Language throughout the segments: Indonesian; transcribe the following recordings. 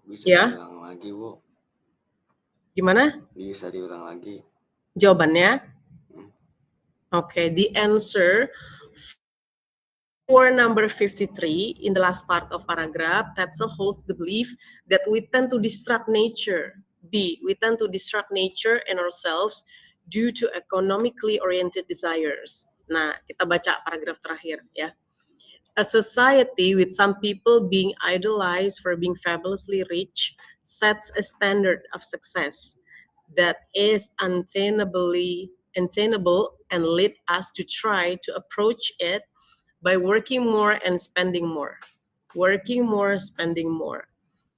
Bisa Ya. diulang lagi, Bu. Gimana? Bisa diulang lagi. Jawabannya? Okay, the answer for number 53 in the last part of paragraph, Tetzel holds the belief that we tend to distract nature. B, we tend to distract nature and ourselves due to economically oriented desires. Nah, kita baca paragraf terakhir ya. A society with some people being idolized for being fabulously rich sets a standard of success that is attainable and lead us to try to approach it by working more and spending more. Working more, spending more.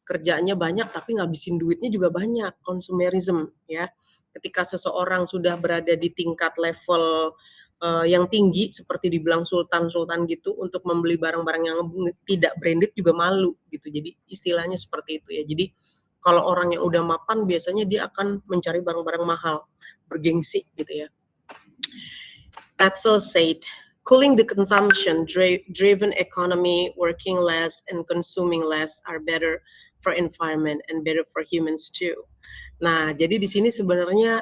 Kerjanya banyak tapi ngabisin duitnya juga banyak, consumerism ya. Ketika seseorang sudah berada di tingkat level yang tinggi seperti dibilang sultan-sultan gitu untuk membeli barang-barang yang tidak branded juga malu gitu. Jadi istilahnya seperti itu ya. Jadi kalau orang yang udah mapan biasanya dia akan mencari barang-barang mahal, bergengsi gitu ya. Tetzel said, cooling the consumption-driven economy, working less and consuming less are better for environment and better for humans too. Nah, jadi di sini sebenarnya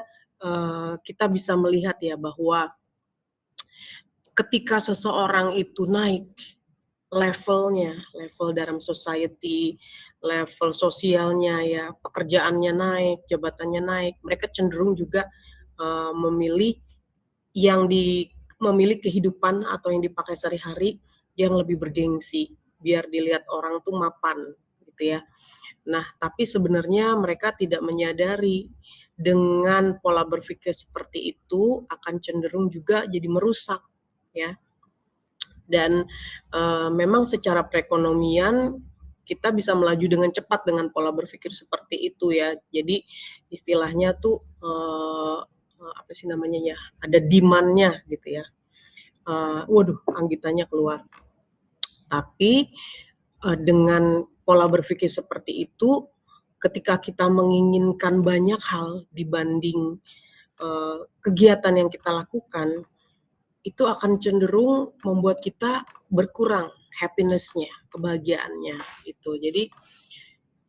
kita bisa melihat ya bahwa ketika seseorang itu naik levelnya, level dalam society, level sosialnya ya, pekerjaannya naik, jabatannya naik, mereka cenderung juga memilih memilih kehidupan atau yang dipakai sehari-hari yang lebih bergengsi, biar dilihat orang tuh mapan gitu ya. Nah, tapi sebenarnya mereka tidak menyadari dengan pola berpikir seperti itu akan cenderung juga jadi merusak ya. Dan memang secara perekonomian kita bisa melaju dengan cepat dengan pola berpikir seperti itu ya. Jadi istilahnya tuh apa sih namanya ya? Ada demand-nya gitu ya. Waduh, anggitannya keluar. Tapi dengan pola berpikir seperti itu, ketika kita menginginkan banyak hal dibanding kegiatan yang kita lakukan, itu akan cenderung membuat kita berkurang happiness-nya, kebahagiaannya itu. Jadi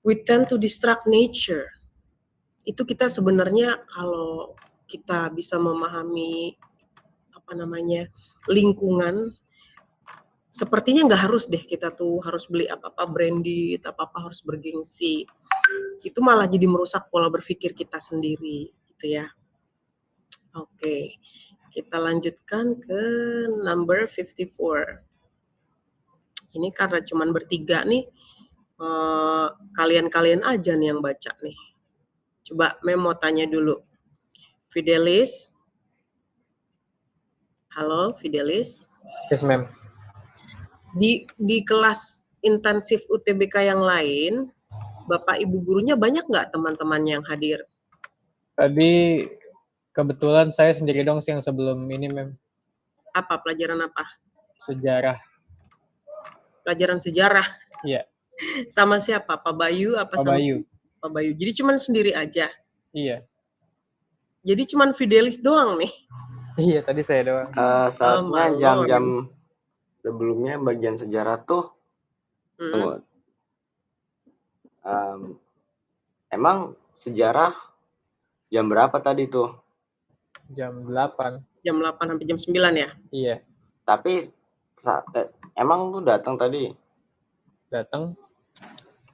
we tend to distract nature. Itu kita sebenarnya kalau kita bisa memahami apa namanya lingkungan, sepertinya nggak harus deh kita tuh harus beli apa-apa branded, apa-apa harus bergengsi. Itu malah jadi merusak pola berpikir kita sendiri gitu ya. Oke. Kita lanjutkan ke number 54. Ini karena cuman bertiga nih, kalian-kalian aja nih yang baca nih. Coba Mem mau tanya dulu. Fidelis? Halo, Fidelis? Yes, ma'am. Di kelas intensif UTBK yang lain, Bapak Ibu gurunya banyak nggak teman-teman yang hadir? Tadi kebetulan saya sendiri dong yang sebelum ini, ma'am. Apa pelajaran apa? Sejarah. Pelajaran sejarah. Iya. Sama siapa? Pak Bayu apa Pak sama Bayu. Pak Bayu? Jadi cuman sendiri aja. Iya. Jadi cuman Fidelis doang nih. Iya, tadi saya doang. Seharusnya jam-jam sebelumnya bagian sejarah tuh tunggu. Emang sejarah jam berapa tadi tuh? Jam 8. Jam 8 sampai jam 9 ya? Iya. Tapi emang lu datang tadi? Datang.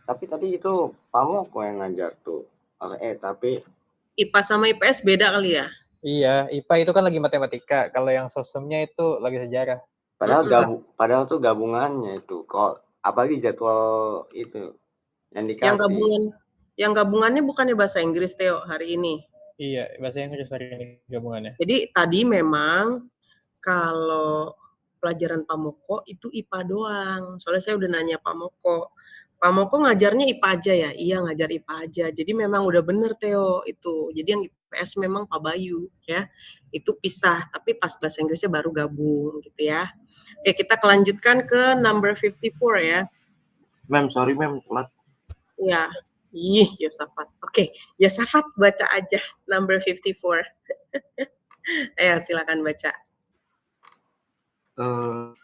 Tapi tadi itu Pamoko yang ngajar tuh. Tapi IPA sama IPS beda kali ya? Iya, IPA itu kan lagi matematika. Kalau yang sosumnya itu lagi sejarah. Padahal tuh gabungannya itu. Kok apalagi jadwal itu yang dikasih. Yang gabungannya bukannya bahasa Inggris, Theo, hari ini? Iya, bahasa Inggris hari ini gabungannya. Jadi tadi memang kalau pelajaran Pamoko itu IPA doang. Soalnya saya udah nanya Pamoko. Pamoko ngajarnya IPA aja ya? Iya, ngajar IPA aja. Jadi memang udah bener, Theo, itu. Jadi yang IPS memang Pak Bayu, ya. Itu pisah, tapi pas bahasa Inggrisnya baru gabung, gitu ya. Oke, kita kelanjutkan ke number 54 ya. Mem, sorry Mem, telat. Ya, Yosafat. Oke, Yosafat baca aja number 54. Ayo, silakan baca.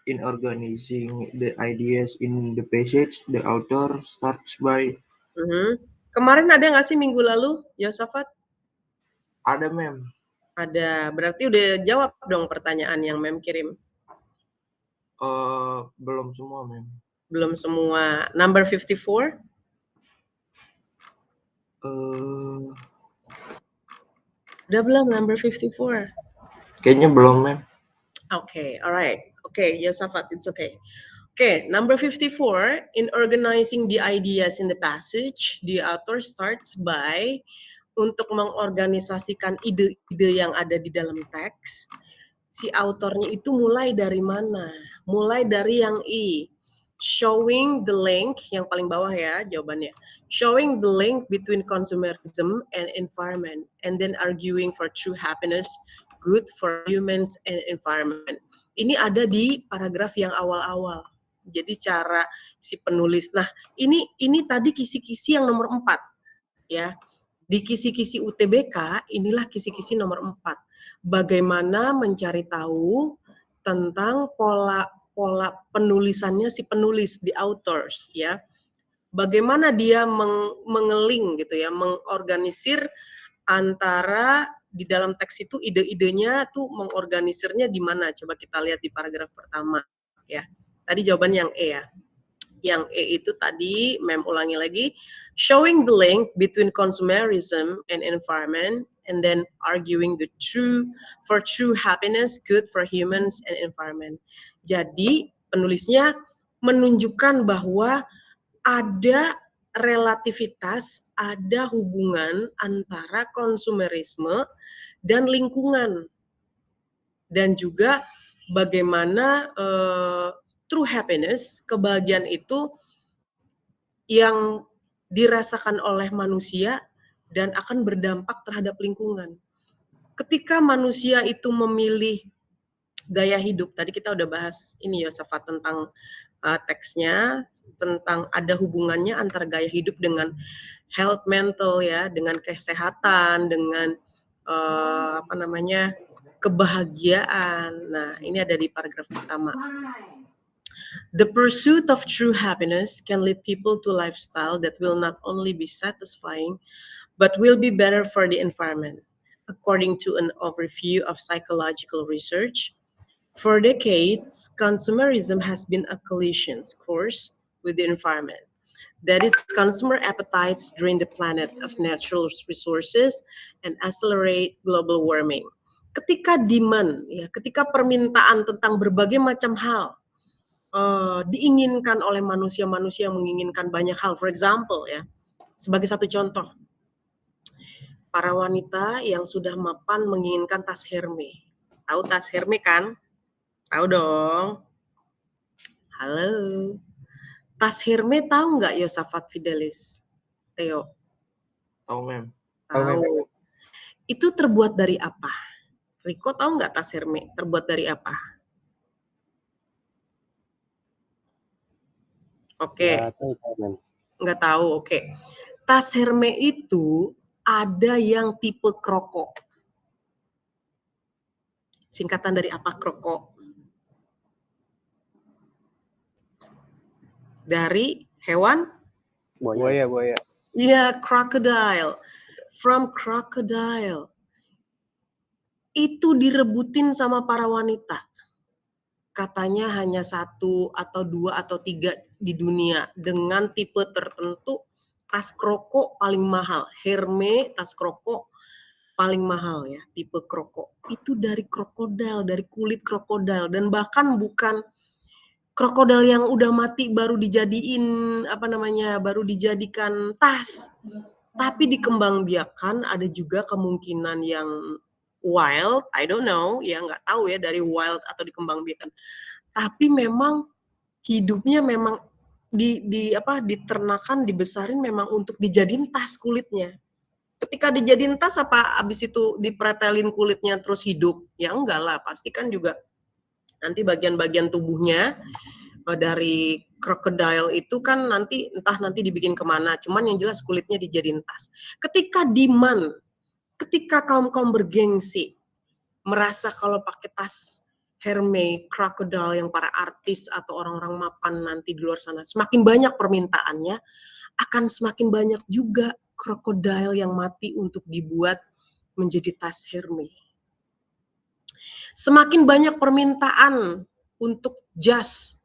In organizing the ideas in the passage, the author starts by Kemarin ada nggak sih minggu lalu, Yosafat? Ada, Mem. Ada. Berarti udah jawab dong pertanyaan yang Mem kirim. Belum semua, Mem. Belum semua. Number 54? Udah belum number 54? Kayaknya belum, Mem. Okay, alright. Okay, Yosafat, it's okay. Okay, number 54, in organizing the ideas in the passage, the author starts by untuk mengorganisasikan ide-ide yang ada di dalam teks. Si autornya itu mulai dari mana? Mulai dari yang I. Showing the link, yang paling bawah ya jawabannya. Showing the link between consumerism and environment, and then arguing for true happiness, good for humans and environment. Ini ada di paragraf yang awal-awal. Jadi cara si penulis. Nah, ini tadi kisi-kisi yang nomor 4 ya. Di kisi-kisi UTBK inilah kisi-kisi nomor 4. Bagaimana mencari tahu tentang pola penulisannya si penulis, the authors ya. Bagaimana dia mengeling gitu ya, mengorganisir antara di dalam teks itu ide-idenya tuh mengorganisirnya di mana? Coba kita lihat di paragraf pertama ya. Tadi jawaban yang E ya. Yang E itu tadi, Mem ulangi lagi, showing the link between consumerism and environment, and then arguing for true happiness, good for humans and environment. Jadi penulisnya menunjukkan bahwa ada relativitas, ada hubungan antara konsumerisme dan lingkungan, dan juga bagaimana true happiness, kebahagiaan itu yang dirasakan oleh manusia dan akan berdampak terhadap lingkungan. Ketika manusia itu memilih gaya hidup, tadi kita udah bahas ini Yosafat tentang teksnya, tentang ada hubungannya antara gaya hidup dengan health mental ya, dengan kesehatan, dengan kebahagiaan. Nah, ini ada di paragraf pertama. The pursuit of true happiness can lead people to lifestyle that will not only be satisfying, but will be better for the environment. According to an overview of psychological research, for decades, consumerism has been a collision course with the environment. That is, consumer appetites drain the planet of natural resources and accelerate global warming. Ketika demand, ya, ketika permintaan tentang berbagai macam hal diinginkan oleh manusia-manusia yang menginginkan banyak hal. For example ya, sebagai satu contoh, para wanita yang sudah mapan menginginkan tas Hermes. Tahu tas Hermes kan? Tahu dong. Halo. Tas Hermes tahu nggak Yosafat Fidelis? Theo? Tahu, Mem. Tahu. Itu terbuat dari apa? Riko tahu nggak tas Hermes terbuat dari apa? Oke. Nggak tahu, oke. Tas Hermes itu ada yang tipe kroko. Singkatan dari apa kroko? Dari hewan? Buaya. Iya, crocodile. From crocodile. Itu direbutin sama para wanita. Katanya hanya 1 atau 2 atau 3 di dunia dengan tipe tertentu. Tas kroko paling mahal. Hermes tas kroko paling mahal ya, tipe kroko. Itu dari krokodil, dari kulit krokodil, dan bahkan bukan krokodil yang udah mati baru dijadiin baru dijadikan tas. Tapi dikembangbiakan, ada juga kemungkinan yang wild, I don't know, ya nggak tahu ya dari wild atau dikembangbiakan. Tapi memang hidupnya memang diternakan, dibesarin memang untuk dijadiin tas kulitnya. Ketika dijadiin tas apa abis itu dipretelin kulitnya terus hidup? Ya enggak lah, pasti kan juga nanti bagian-bagian tubuhnya dari crocodile itu kan nanti dibikin kemana, cuman yang jelas kulitnya dijadiin tas. Ketika demand, ketika kaum bergengsi merasa kalau pakai tas Hermes, crocodile yang para artis atau orang-orang mapan nanti di luar sana semakin banyak permintaannya, akan semakin banyak juga krokodil yang mati untuk dibuat menjadi tas Hermes. Semakin banyak permintaan untuk jas,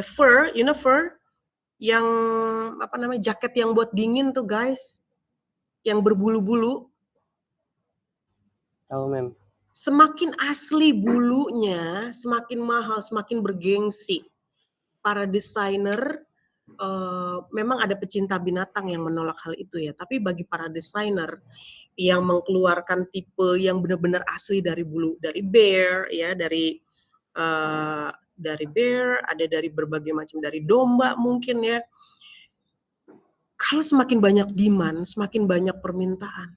fur, fur, yang jaket yang buat dingin tuh guys, yang berbulu-bulu. Tahu mem. Semakin asli bulunya, semakin mahal, semakin bergengsi. Para desainer, memang ada pecinta binatang yang menolak hal itu ya, tapi bagi para desainer yang mengeluarkan tipe yang benar-benar asli dari bulu, dari bear, ya, dari bear, ada dari berbagai macam, dari domba mungkin ya. Kalau semakin banyak demand, semakin banyak permintaan,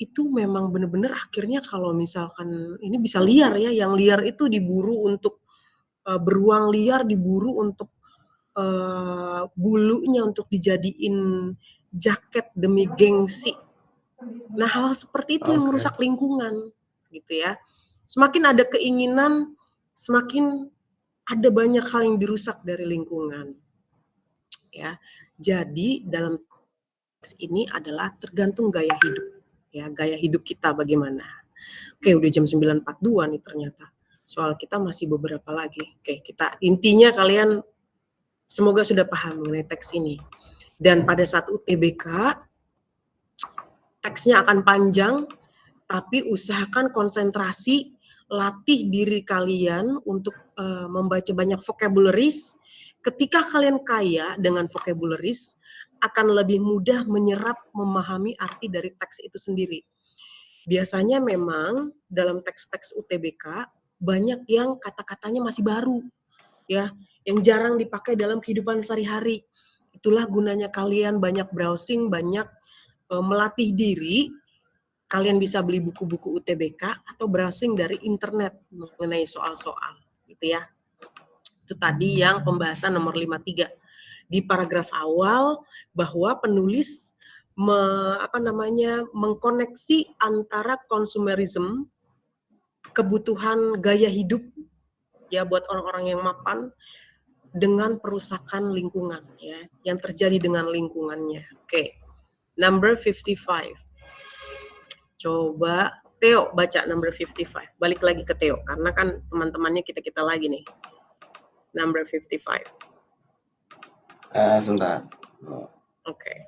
itu memang benar-benar akhirnya kalau misalkan ini bisa liar ya, yang liar itu diburu untuk beruang liar, diburu untuk bulunya untuk dijadiin jaket demi gengsi. Nah, hal seperti itu yang merusak lingkungan, gitu ya. Semakin ada keinginan, semakin ada banyak hal yang dirusak dari lingkungan. Ya, jadi dalam teks ini adalah tergantung gaya hidup. Ya, gaya hidup kita bagaimana. Oke, udah jam 9.42 nih ternyata. Soal kita masih beberapa lagi. Oke, kita intinya kalian semoga sudah paham mengenai teks ini. Dan pada saat UTBK, teksnya akan panjang, tapi usahakan konsentrasi, latih diri kalian untuk membaca banyak vocabularies. Ketika kalian kaya dengan vocabularies, akan lebih mudah menyerap, memahami arti dari teks itu sendiri. Biasanya memang dalam teks-teks UTBK banyak yang kata-katanya masih baru, ya, yang jarang dipakai dalam kehidupan sehari-hari. Itulah gunanya kalian banyak browsing, banyak melatih diri. Kalian bisa beli buku-buku UTBK atau browsing dari internet mengenai soal-soal, gitu ya. Itu tadi yang pembahasan nomor 53. Di paragraf awal bahwa penulis mengkoneksi antara consumerism, kebutuhan gaya hidup ya buat orang-orang yang mapan, dengan perusakan lingkungan ya yang terjadi dengan lingkungannya. Oke. Number 55. Coba Theo baca number 55. Balik lagi ke Theo karena kan teman-temannya kita lagi nih. Number 55. Sebentar. Oke.